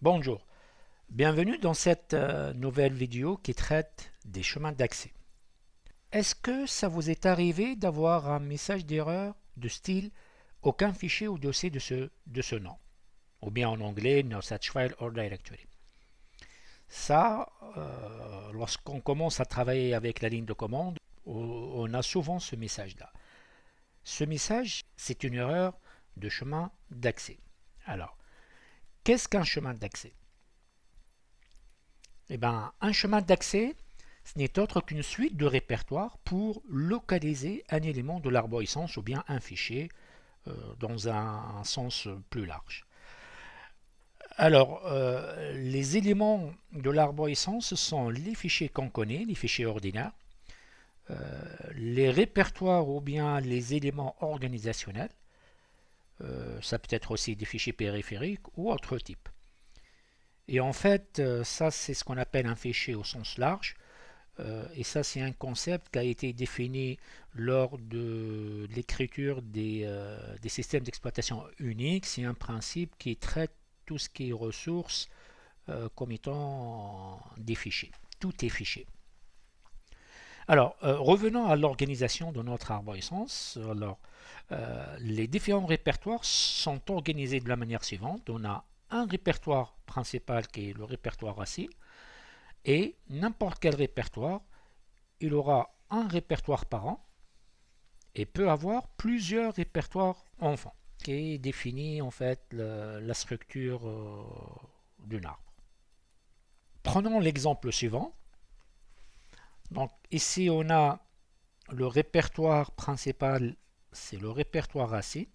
Bonjour, bienvenue dans cette nouvelle vidéo qui traite des chemins d'accès. Est-ce que ça vous est arrivé d'avoir un message d'erreur de style aucun fichier ou dossier de ce nom, ou bien en anglais no such file or directory? Ça, lorsqu'on commence à travailler avec la ligne de commande, on a souvent ce message-là. Ce message, c'est une erreur de chemin d'accès. Alors, qu'est-ce qu'un chemin d'accès? Eh bien, un chemin d'accès, ce n'est autre qu'une suite de répertoires pour localiser un élément de l'arborescence ou bien un fichier dans un sens plus large. Alors, les éléments de l'arborescence sont les fichiers qu'on connaît, les fichiers ordinaires, les répertoires ou bien les éléments organisationnels, ça peut être aussi des fichiers périphériques ou autre type. Et en fait, ça c'est ce qu'on appelle un fichier au sens large. Et ça c'est un concept qui a été défini lors de l'écriture des systèmes d'exploitation Unix. C'est un principe qui traite tout ce qui est ressources comme étant des fichiers. Tout est fichier. Alors, revenons à l'organisation de notre arborescence. Alors, les différents répertoires sont organisés de la manière suivante. On a un répertoire principal qui est le répertoire racine, et n'importe quel répertoire, il aura un répertoire parent et peut avoir plusieurs répertoires enfants, qui définit en fait la structure d'un arbre. Prenons l'exemple suivant. Donc ici on a le répertoire principal, c'est le répertoire racine,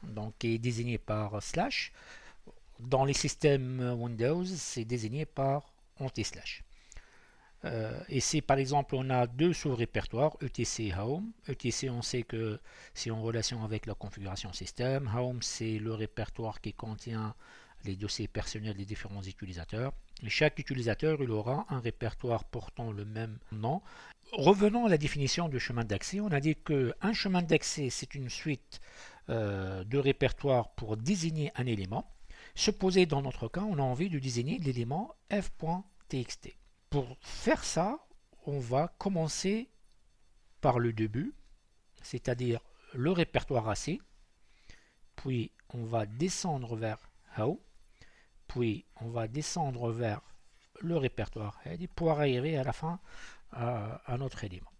donc qui est désigné par slash. Dans les systèmes Windows, c'est désigné par anti-slash. Ici, par exemple, on a deux sous-répertoires, etc Home. etc, on sait que c'est en relation avec la configuration système. Home, c'est le répertoire qui contient les dossiers personnels des différents utilisateurs. Et chaque utilisateur, il aura un répertoire portant le même nom. Revenons à la définition du chemin d'accès. On a dit qu'un chemin d'accès, c'est une suite de répertoires pour désigner un élément. Supposez dans notre cas, on a envie de désigner l'élément f.txt. Pour faire ça, on va commencer par le début, c'est-à-dire le répertoire racine, puis on va descendre vers how, puis on va descendre vers le répertoire head pour arriver à la fin à notre élément.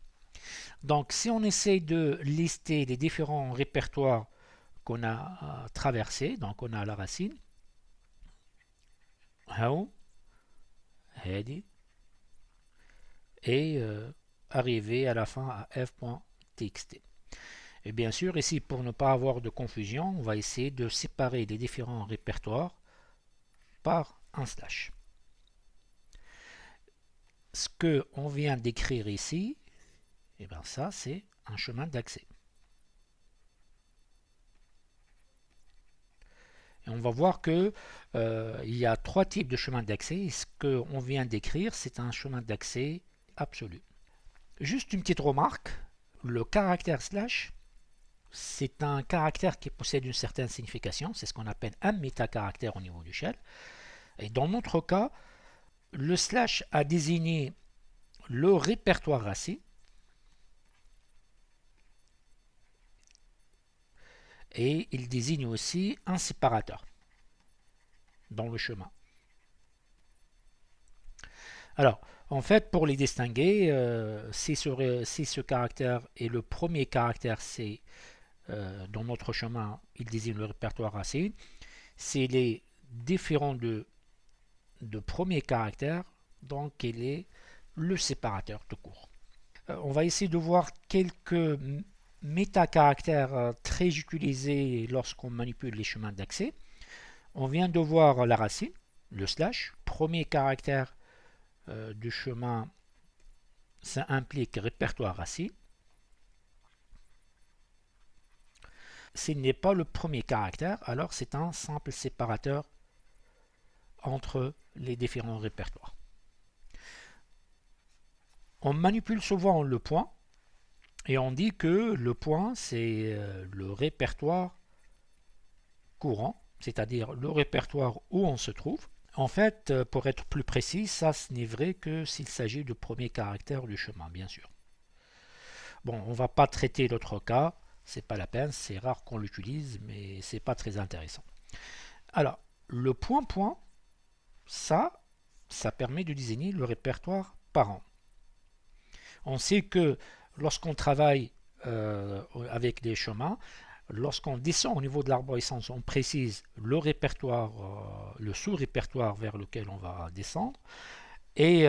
Donc si on essaie de lister les différents répertoires qu'on a traversés, donc on a la racine, how, head, et arriver à la fin à f.txt. Et bien sûr, ici, pour ne pas avoir de confusion, on va essayer de séparer les différents répertoires par un slash. Ce qu'on vient d'écrire ici, et bien ça, c'est un chemin d'accès. Et on va voir que il y a trois types de chemins d'accès. Et ce qu'on vient d'écrire, c'est un chemin d'accès absolu. Juste une petite remarque, le caractère slash, c'est un caractère qui possède une certaine signification, c'est ce qu'on appelle un métacaractère au niveau du shell. Et dans notre cas, le slash a désigné le répertoire racine et il désigne aussi un séparateur dans le chemin. Alors, en fait, pour les distinguer, si ce caractère est le premier caractère, c'est dans notre chemin, il désigne le répertoire racine. S'il est différent de premier caractère, donc il est le séparateur tout court. On va essayer de voir quelques métacaractères très utilisés lorsqu'on manipule les chemins d'accès. On vient de voir la racine, le slash, premier caractère du chemin, ça implique répertoire racine. S'il n'est pas le premier caractère, alors c'est un simple séparateur entre les différents répertoires. On manipule souvent le point et on dit que le point c'est le répertoire courant, c'est-à-dire le répertoire où on se trouve. En fait, pour être plus précis, ça ce n'est vrai que s'il s'agit du premier caractère du chemin, bien sûr. Bon, on ne va pas traiter l'autre cas, c'est pas la peine, c'est rare qu'on l'utilise, mais c'est pas très intéressant. Alors, le point, ça permet de désigner le répertoire parent. On sait que lorsqu'on travaille avec des chemins, lorsqu'on descend au niveau de l'arborescence, on précise le répertoire, le sous-répertoire vers lequel on va descendre. Et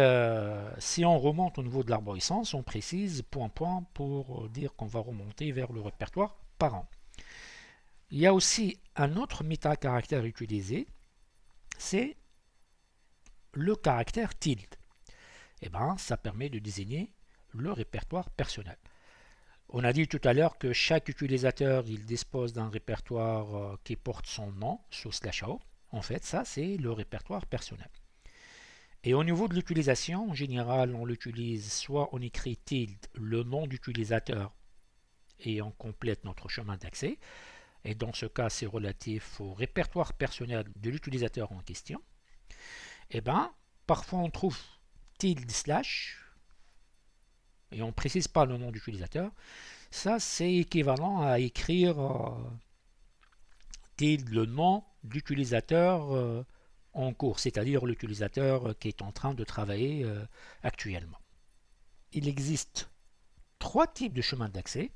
si on remonte au niveau de l'arborescence, on précise point pour dire qu'on va remonter vers le répertoire parent. Il y a aussi un autre métacaractère utilisé, c'est le caractère tilde. Et ben, ça permet de désigner le répertoire personnel. On a dit tout à l'heure que chaque utilisateur il dispose d'un répertoire qui porte son nom sous /o. En fait, ça c'est le répertoire personnel. Et au niveau de l'utilisation, en général, on l'utilise soit on écrit tilde le nom d'utilisateur et on complète notre chemin d'accès. Et dans ce cas, c'est relatif au répertoire personnel de l'utilisateur en question. Et bien, parfois on trouve tilde slash et on ne précise pas le nom d'utilisateur. Ça, c'est équivalent à écrire tilde le nom d'utilisateur en cours, c'est-à-dire l'utilisateur qui est en train de travailler actuellement. Il existe 3 types de chemins d'accès.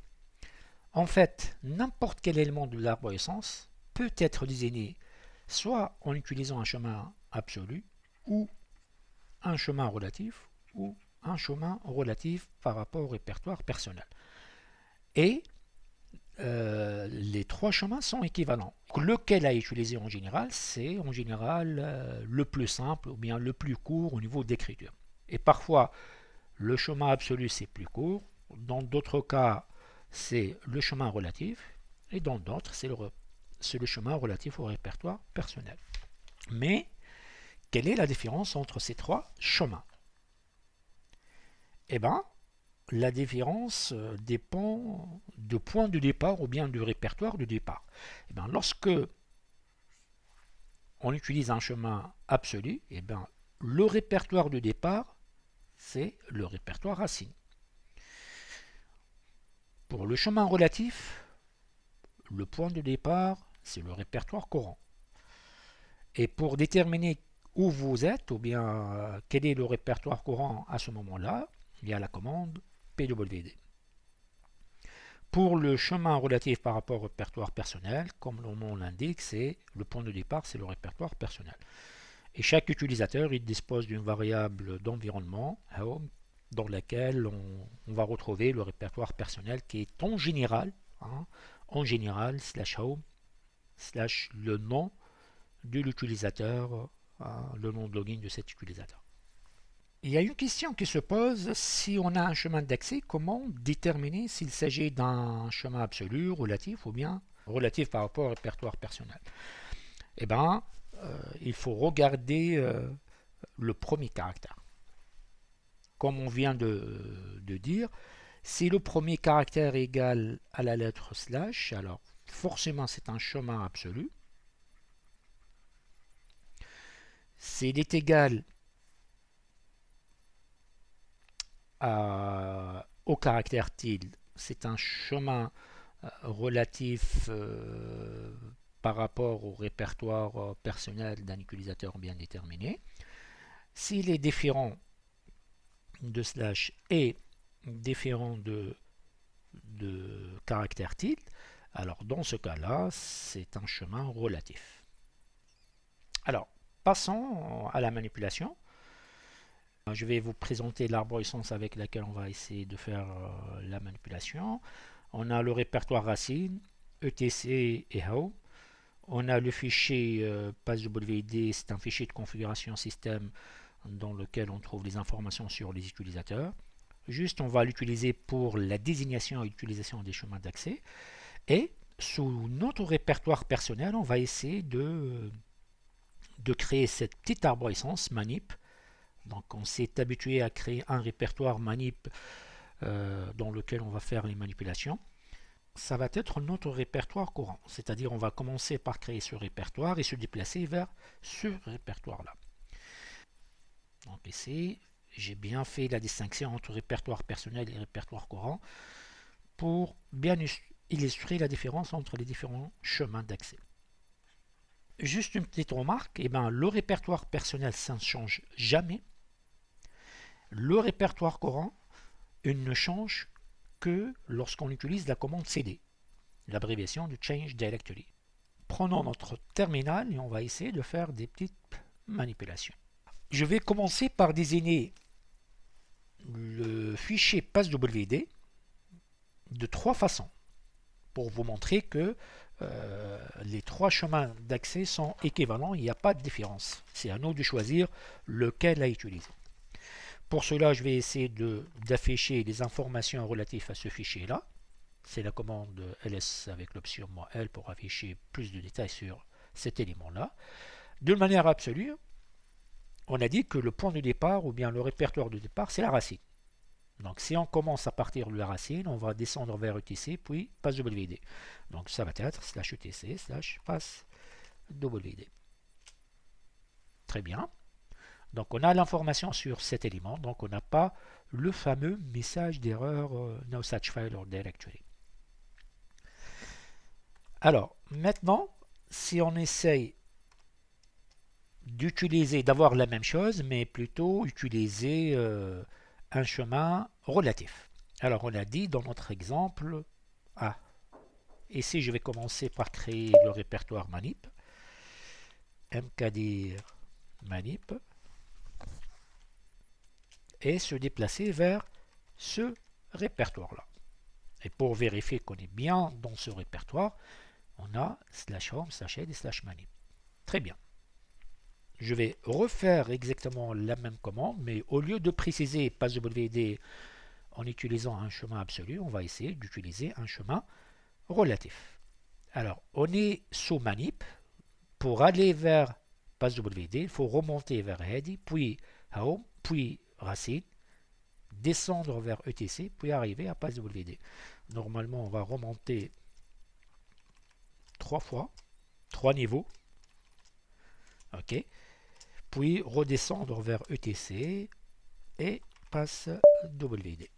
En fait, n'importe quel élément de l'arborescence peut être désigné soit en utilisant un chemin absolu ou un chemin relatif ou un chemin relatif par rapport au répertoire personnel. Et les 3 chemins sont équivalents. Lequel à utiliser en général, c'est en général le plus simple ou bien le plus court au niveau d'écriture. Et parfois, le chemin absolu c'est plus court, dans d'autres cas, c'est le chemin relatif, et dans d'autres, c'est le chemin relatif au répertoire personnel. Mais, quelle est la différence entre ces 3 chemins? Eh bien, la différence dépend du point de départ ou bien du répertoire de départ. Eh bien, lorsque on utilise un chemin absolu, eh bien, le répertoire de départ, c'est le répertoire racine. Pour le chemin relatif, le point de départ, c'est le répertoire courant. Et pour déterminer où vous êtes, ou bien quel est le répertoire courant à ce moment-là, il y a la commande pwd. Pour le chemin relatif par rapport au répertoire personnel, comme le nom l'indique, c'est le point de départ, c'est le répertoire personnel. Et chaque utilisateur, il dispose d'une variable d'environnement, home, dans laquelle on va retrouver le répertoire personnel qui est en général, /home, / le nom de l'utilisateur, le nom de login de cet utilisateur. Il y a une question qui se pose, si on a un chemin d'accès, comment déterminer s'il s'agit d'un chemin absolu, relatif ou bien relatif par rapport au répertoire personnel? Eh bien, il faut regarder le premier caractère. Comme on vient de dire, si le premier caractère est égal à la lettre /, alors forcément c'est un chemin absolu. S'il est égal au caractère tilde, c'est un chemin relatif par rapport au répertoire personnel d'un utilisateur bien déterminé. S'il est différent de / et différent de caractère tilde, alors dans ce cas-là, c'est un chemin relatif. Alors, passons à la manipulation. Je vais vous présenter l'arborescence avec laquelle on va essayer de faire la manipulation. On a le répertoire racine, etc et how. On a le fichier PassWD, c'est un fichier de configuration système dans lequel on trouve les informations sur les utilisateurs. Juste, on va l'utiliser pour la désignation et l'utilisation des chemins d'accès. Et sous notre répertoire personnel, on va essayer de créer cette petite arborescence manip. Donc on s'est habitué à créer un répertoire manip dans lequel on va faire les manipulations. ça va être notre répertoire courant. C'est-à-dire on va commencer par créer ce répertoire et se déplacer vers ce répertoire-là. Donc ici, j'ai bien fait la distinction entre répertoire personnel et répertoire courant pour bien illustrer la différence entre les différents chemins d'accès. Juste une petite remarque, le répertoire personnel, ça ne change jamais. Le répertoire courant, il ne change que lorsqu'on utilise la commande CD, l'abréviation de Change Directory. Prenons notre terminal et on va essayer de faire des petites manipulations. Je vais commencer par désigner le fichier passwd de trois façons pour vous montrer que les trois chemins d'accès sont équivalents, il n'y a pas de différence. C'est à nous de choisir lequel à utiliser. Pour cela, je vais essayer d'afficher les informations relatives à ce fichier-là. C'est la commande ls avec l'option "-l" pour afficher plus de détails sur cet élément-là. De manière absolue, on a dit que le point de départ ou bien le répertoire de départ, c'est la racine. Donc si on commence à partir de la racine, on va descendre vers etc, puis passwd. Donc ça va être /passwd. Très bien. Donc on a l'information sur cet élément, donc on n'a pas le fameux message d'erreur no such file or directory. Alors maintenant, si on essaye d'avoir la même chose, mais plutôt utiliser un chemin relatif. Alors on a dit dans notre exemple, ici je vais commencer par créer le répertoire manip, mkdir manip, et se déplacer vers ce répertoire-là. Et pour vérifier qu'on est bien dans ce répertoire, on a /home, /head et /manip. Très bien. Je vais refaire exactement la même commande, mais au lieu de préciser passwd en utilisant un chemin absolu, on va essayer d'utiliser un chemin relatif. Alors, on est sous manip. Pour aller vers passwd, il faut remonter vers head, puis home, puis racine, descendre vers etc, puis arriver à passwd. Normalement, on va remonter 3 fois, 3 niveaux. OK. Puis redescendre vers etc et passwd.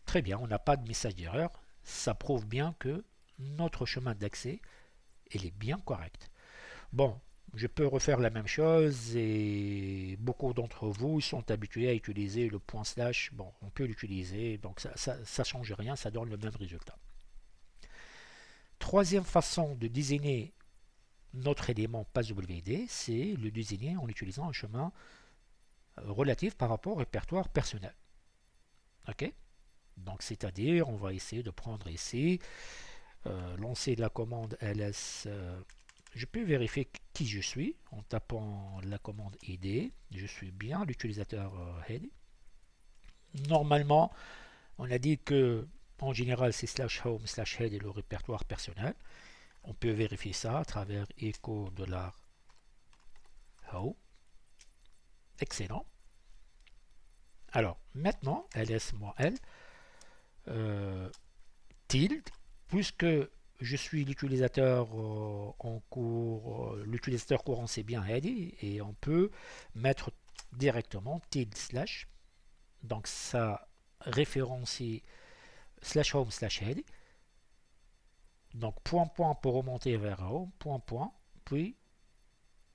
Très bien, on n'a pas de message d'erreur. Ça prouve bien que notre chemin d'accès est bien correct. Bon, je peux refaire la même chose et beaucoup d'entre vous sont habitués à utiliser le point slash. Bon, on peut l'utiliser, donc ça ne change rien, ça donne le même résultat. Troisième façon de désigner notre élément passwd, c'est le désigner en utilisant un chemin relatif par rapport au répertoire personnel. OK? Donc, c'est-à-dire, on va essayer de prendre ici, lancer la commande ls. Je peux vérifier qui je suis en tapant la commande id. Je suis bien l'utilisateur head. Normalement, on a dit que en général, c'est /home, /head et le répertoire personnel. On peut vérifier ça à travers echo $home. Excellent. Alors, maintenant, ls-l, tilde, puisque je suis l'utilisateur en cours, l'utilisateur courant c'est bien head, et on peut mettre directement tilde slash, donc ça référencie /home /head, donc point pour remonter vers home, point, puis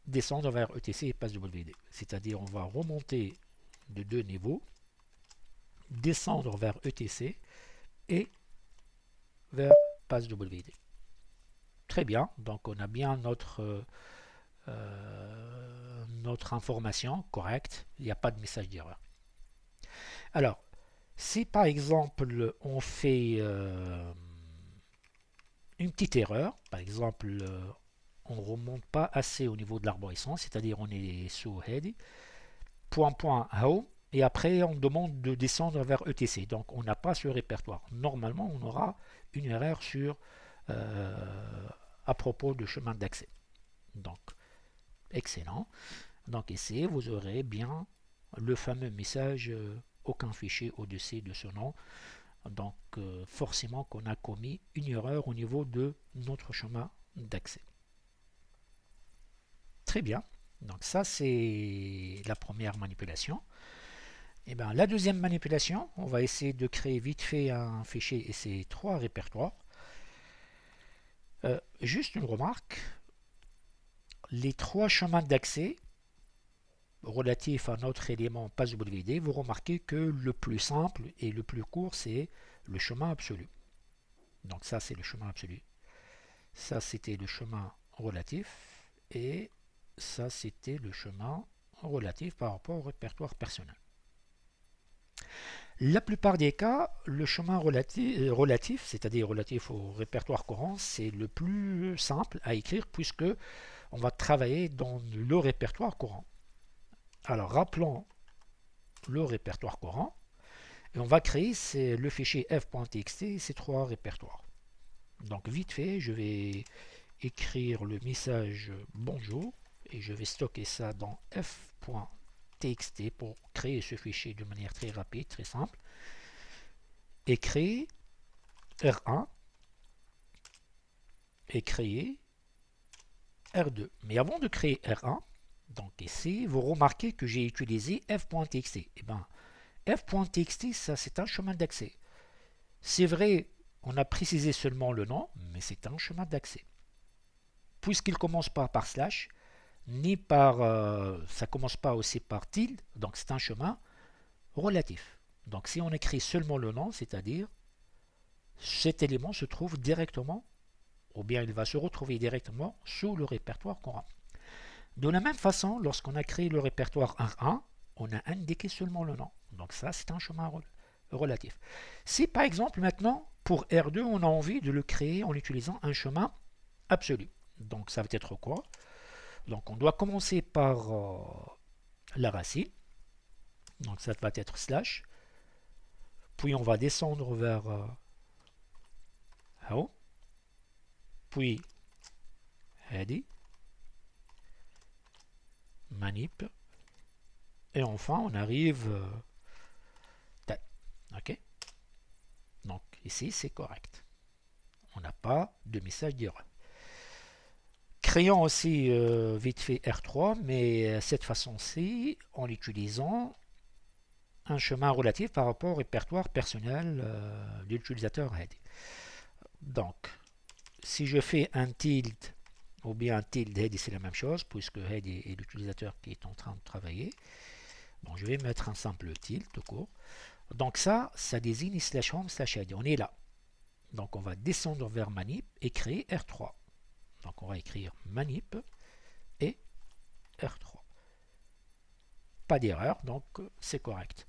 descendre vers etc et passwd. C'est-à-dire on va remonter de 2 niveaux, descendre vers etc et vers passwd. Très bien, donc on a bien notre information correcte, il n'y a pas de message d'erreur. Alors, si par exemple on fait une petite erreur, par exemple on ne remonte pas assez au niveau de l'arborescence, c'est-à-dire on est sous head, home, et après on demande de descendre vers etc. Donc on n'a pas ce répertoire. Normalement on aura une erreur à propos du chemin d'accès. Donc excellent. Donc ici vous aurez bien le fameux message aucun fichier au-dessus de ce nom Donc forcément qu'on a commis une erreur au niveau de notre chemin d'accès. Très bien. Donc ça c'est la première manipulation. Et bien la deuxième manipulation, on va essayer de créer vite fait un fichier et c'est 3 répertoires. Juste une remarque, les 3 chemins d'accès relatifs à notre élément PassWD, vous remarquez que le plus simple et le plus court c'est le chemin absolu. Donc ça c'est le chemin absolu. Ça c'était le chemin relatif et ça c'était le chemin relatif par rapport au répertoire personnel. La plupart des cas, le chemin relatif c'est-à-dire relatif au répertoire courant, c'est le plus simple à écrire puisque on va travailler dans le répertoire courant. Alors rappelons le répertoire courant et on va créer le fichier f.txt ces 3 répertoires. Donc vite fait, je vais écrire le message bonjour et je vais stocker ça dans f.txt pour créer ce fichier de manière très rapide, très simple. Et créer R1 et créer R2. Mais avant de créer R1, donc ici, vous remarquez que j'ai utilisé f.txt. Et bien, f.txt, ça c'est un chemin d'accès. C'est vrai, on a précisé seulement le nom, mais c'est un chemin d'accès. Puisqu'il ne commence pas par slash, ni par, ça ne commence pas aussi par tilde, donc c'est un chemin relatif. Donc si on écrit seulement le nom, c'est-à-dire cet élément se trouve directement, ou bien il va se retrouver directement sous le répertoire courant. De la même façon, lorsqu'on a créé le répertoire R1, on a indiqué seulement le nom. Donc ça, c'est un chemin relatif. Si par exemple maintenant, pour R2, on a envie de le créer en utilisant un chemin absolu. Donc ça va être quoi? Donc on doit commencer par la racine. Donc ça va être slash. Puis on va descendre vers haut. Puis heady. Manip. Et enfin on arrive ok. Donc ici c'est correct. On n'a pas de message d'erreur. Créons aussi vite fait R3, mais cette façon-ci en utilisant un chemin relatif par rapport au répertoire personnel de l'utilisateur head. Donc, si je fais un tilde ou bien un tilde head, c'est la même chose puisque head est l'utilisateur qui est en train de travailler. Bon, je vais mettre un simple tilde tout court. Donc ça désigne slash home slash head. On est là. Donc on va descendre vers manip et créer R3. Donc on va écrire manip et R3. Pas d'erreur, donc c'est correct.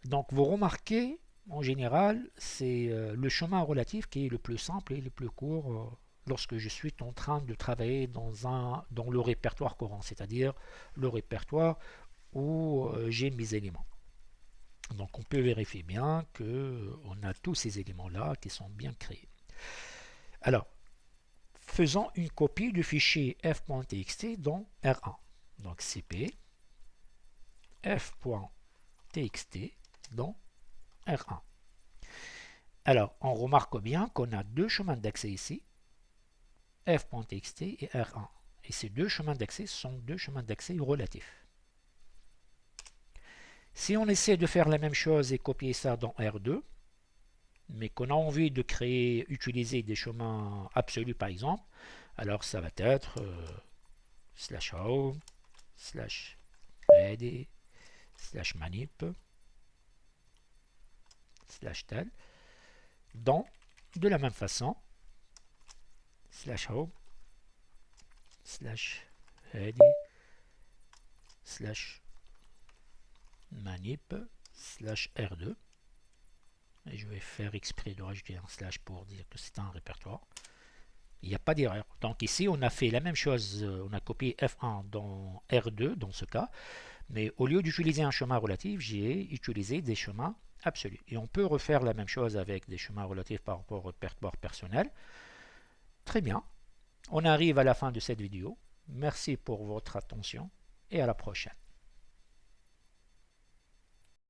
Donc vous remarquez, en général, c'est le chemin relatif qui est le plus simple et le plus court lorsque je suis en train de travailler dans le répertoire courant, c'est-à-dire le répertoire où j'ai mes éléments. Donc on peut vérifier bien qu'on a tous ces éléments-là qui sont bien créés. Alors, faisons une copie du fichier f.txt dans R1. Donc cp f.txt dans R1. Alors, on remarque bien qu'on a deux chemins d'accès ici, f.txt et R1. Et ces deux chemins d'accès sont deux chemins d'accès relatifs. Si on essaie de faire la même chose et copier ça dans R2, mais qu'on a envie de créer, utiliser des chemins absolus par exemple, alors ça va être slash home, slash ready, slash manip, slash tel, dans de la même façon, slash home, slash ready, slash manip, slash R2. Et je vais faire exprès de rajouter un slash pour dire que c'est un répertoire. Il n'y a pas d'erreur. Donc ici, on a fait la même chose. On a copié F1 dans R2, dans ce cas. Mais au lieu d'utiliser un chemin relatif, j'ai utilisé des chemins absolus. Et on peut refaire la même chose avec des chemins relatifs par rapport au répertoire personnel. Très bien. On arrive à la fin de cette vidéo. Merci pour votre attention et à la prochaine.